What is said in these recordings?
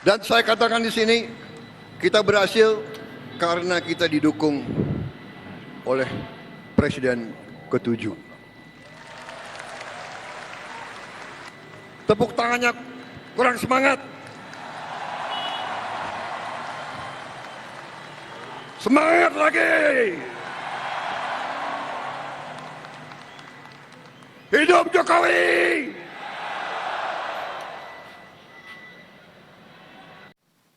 Dan saya katakan di sini, kita berhasil karena kita didukung oleh Presiden ke-7. Tepuk tangannya kurang semangat. Semangat lagi. Hidup Jokowi.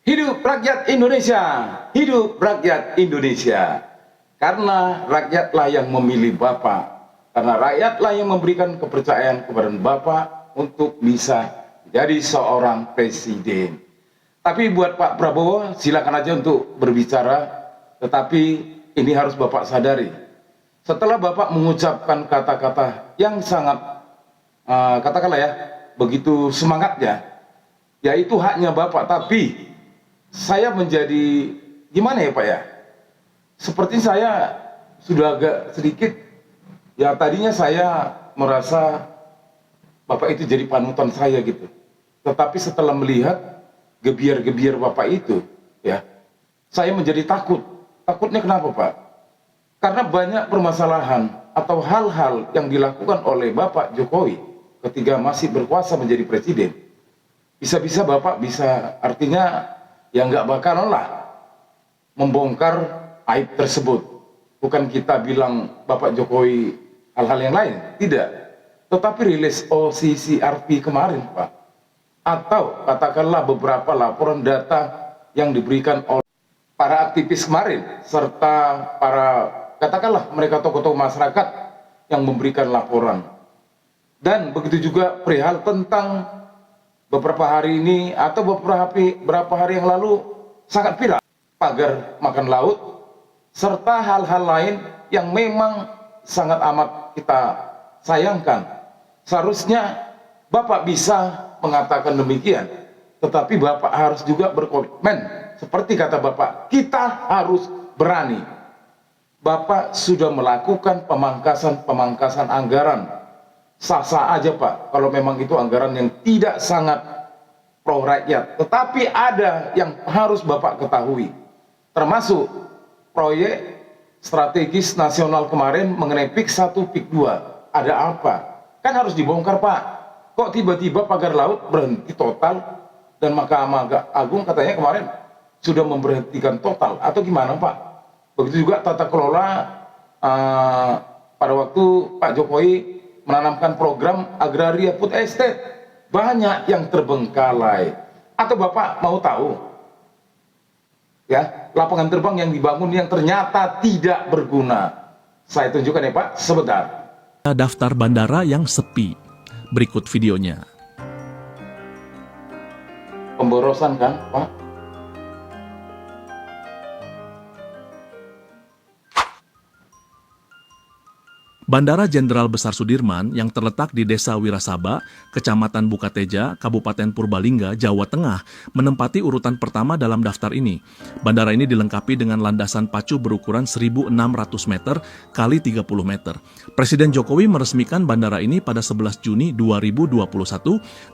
Hidup rakyat Indonesia, hidup rakyat Indonesia. Karena rakyatlah yang memilih Bapak, karena rakyatlah yang memberikan kepercayaan kepada Bapak untuk bisa jadi seorang presiden. Tapi buat Pak Prabowo, silakan aja untuk berbicara, tetapi ini harus Bapak sadari. Setelah Bapak mengucapkan kata-kata yang sangat, katakanlah ya, begitu semangatnya, yaitu haknya Bapak, tapi saya menjadi gimana ya Pak ya, seperti saya sudah agak sedikit ya, tadinya saya merasa Bapak itu jadi panutan saya gitu, tetapi setelah melihat gebiar-gebiar Bapak itu ya, saya menjadi takut. Takutnya kenapa Pak? Karena banyak permasalahan atau hal-hal yang dilakukan oleh Bapak Jokowi ketika masih berkuasa menjadi presiden, bisa-bisa Bapak bisa, artinya ya nggak bakalan lah membongkar aib tersebut. Bukan kita bilang Bapak Jokowi hal-hal yang lain, tidak. Tetapi rilis OCCRP kemarin Pak, atau katakanlah beberapa laporan data yang diberikan oleh para aktivis kemarin, serta para katakanlah mereka tokoh-tokoh masyarakat yang memberikan laporan. Dan begitu juga perihal tentang beberapa hari ini atau beberapa hari yang lalu sangat viral pagar makan laut, serta hal-hal lain yang memang sangat amat kita sayangkan. Seharusnya Bapak bisa mengatakan demikian, tetapi Bapak harus juga berkomitmen. Seperti kata Bapak, kita harus berani. Bapak sudah melakukan pemangkasan anggaran. Sah-sah aja Pak, kalau memang itu anggaran yang tidak sangat pro rakyat. Tetapi ada yang harus Bapak ketahui, termasuk proyek strategis nasional kemarin mengenai PIK 1, PIK 2. Ada apa? Kan harus dibongkar Pak. Kok tiba-tiba pagar laut berhenti total, dan Mahkamah Agung katanya kemarin sudah memberhentikan total, atau gimana Pak? Begitu juga tata kelola pada waktu Pak Jokowi menanamkan program agraria food estate, banyak yang terbengkalai. Atau Bapak mau tahu ya, lapangan terbang yang dibangun yang ternyata tidak berguna? Saya tunjukkan ya Pak, sebentar. Daftar bandara yang sepi. Berikut videonya. Pemborosan kan Pak? Bandara Jenderal Besar Sudirman yang terletak di Desa Wirasaba, Kecamatan Bukateja, Kabupaten Purbalingga, Jawa Tengah, menempati urutan pertama dalam daftar ini. Bandara ini dilengkapi dengan landasan pacu berukuran 1.600 meter kali 30 meter. Presiden Jokowi meresmikan bandara ini pada 11 Juni 2021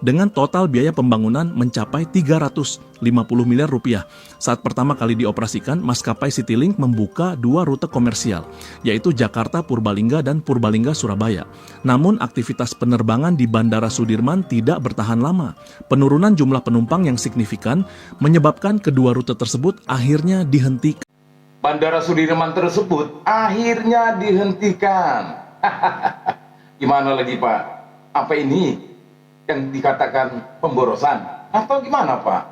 dengan total biaya pembangunan mencapai 350 miliar rupiah. Saat pertama kali dioperasikan, maskapai Citylink membuka 2 rute komersial, yaitu Jakarta-Purbalingga dan Purbalingga-Surabaya. Namun aktivitas penerbangan di Bandara Sudirman tidak bertahan lama. Penurunan jumlah penumpang yang signifikan menyebabkan kedua rute tersebut akhirnya dihentikan. Bandara Sudirman tersebut akhirnya dihentikan. Gimana lagi Pak? Apa ini yang dikatakan pemborosan? Atau gimana Pak?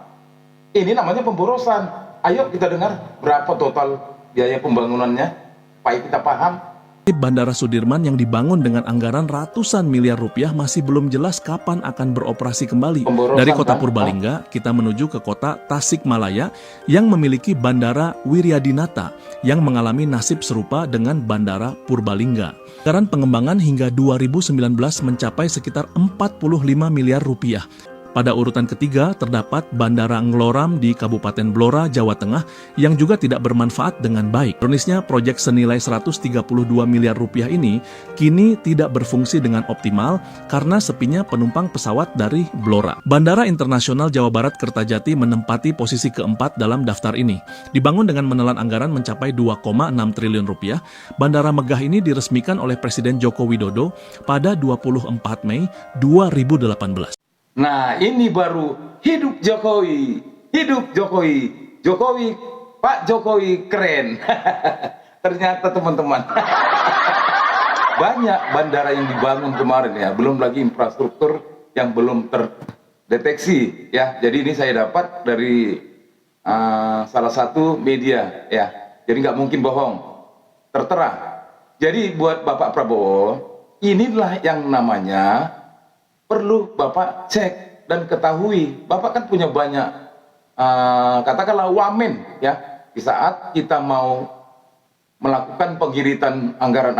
Ini namanya pemborosan. Ayo kita dengar berapa total biaya pembangunannya, supaya kita paham. Bandara Sudirman yang dibangun dengan anggaran ratusan miliar rupiah masih belum jelas kapan akan beroperasi kembali. Dari kota Purbalingga, kita menuju ke kota Tasikmalaya yang memiliki Bandara Wiryadinata yang mengalami nasib serupa dengan Bandara Purbalingga. Anggaran pengembangan hingga 2019 mencapai sekitar 45 miliar rupiah. Pada urutan ketiga terdapat Bandara Ngloram di Kabupaten Blora, Jawa Tengah yang juga tidak bermanfaat dengan baik. Ironisnya, proyek senilai 132 miliar rupiah ini kini tidak berfungsi dengan optimal karena sepinya penumpang pesawat dari Blora. Bandara Internasional Jawa Barat Kertajati menempati posisi keempat dalam daftar ini. Dibangun dengan menelan anggaran mencapai 2,6 triliun rupiah, Bandara megah ini diresmikan oleh Presiden Joko Widodo pada 24 Mei 2018. Nah, ini baru hidup Jokowi, hidup Jokowi, Jokowi, Pak Jokowi keren. Ternyata teman-teman, banyak bandara yang dibangun kemarin ya, belum lagi infrastruktur yang belum terdeteksi ya. Jadi ini saya dapat dari salah satu media ya, jadi nggak mungkin bohong, tertera. Jadi buat Bapak Prabowo, inilah yang namanya perlu Bapak cek dan ketahui. Bapak kan punya banyak katakanlah wamen ya. Di saat kita mau melakukan penggiritan anggaran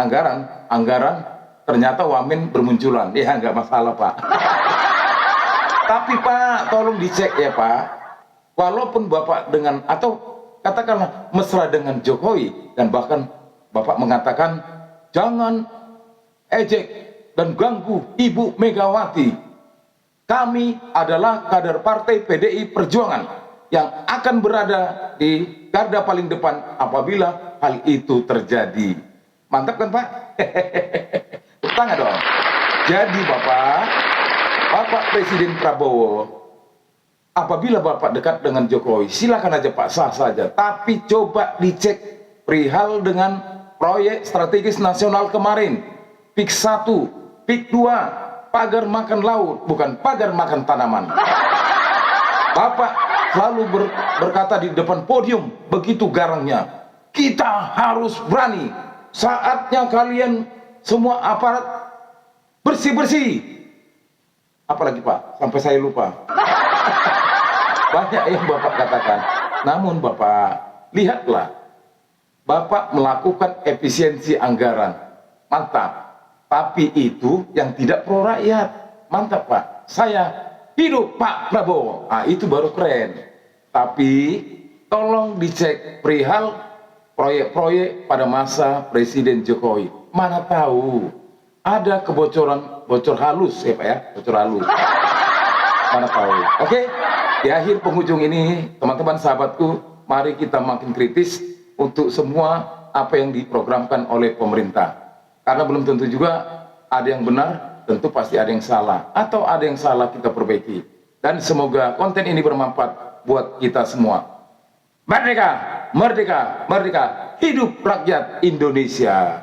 ternyata wamen bermunculan. Ya nggak masalah Pak. Tapi Pak tolong dicek ya Pak. Walaupun Bapak dengan atau katakanlah mesra dengan Jokowi dan bahkan Bapak mengatakan jangan ejek dan ganggu Ibu Megawati. Kami adalah kader partai PDI Perjuangan yang akan berada di garda paling depan apabila hal itu terjadi. Mantap kan Pak? Tepuk tangan dong. Jadi Bapak Presiden Prabowo, apabila Bapak dekat dengan Jokowi, silakan aja Pak, sah saja. Tapi coba dicek perihal dengan proyek strategis nasional kemarin. PIK 1, PIK 2, pagar makan laut, bukan pagar makan tanaman. Bapak selalu berkata di depan podium, begitu garangnya, kita harus berani. Saatnya kalian semua aparat bersih-bersih. Apalagi Pak, sampai saya lupa. Banyak yang Bapak katakan. Namun Bapak, lihatlah. Bapak melakukan efisiensi anggaran. Mantap. Tapi itu yang tidak pro rakyat. Mantap Pak. Saya hidup Pak Prabowo. Ah, itu baru keren. Tapi tolong dicek perihal proyek-proyek pada masa Presiden Jokowi. Mana tahu ada kebocoran, bocor halus ya Pak ya, bocor halus. Mana tahu. Oke, di akhir penghujung ini teman-teman sahabatku, mari kita makin kritis untuk semua apa yang diprogramkan oleh pemerintah. Karena belum tentu juga ada yang benar, tentu pasti ada yang salah. Atau ada yang salah kita perbaiki. Dan semoga konten ini bermanfaat buat kita semua. Merdeka, merdeka, merdeka, hidup rakyat Indonesia.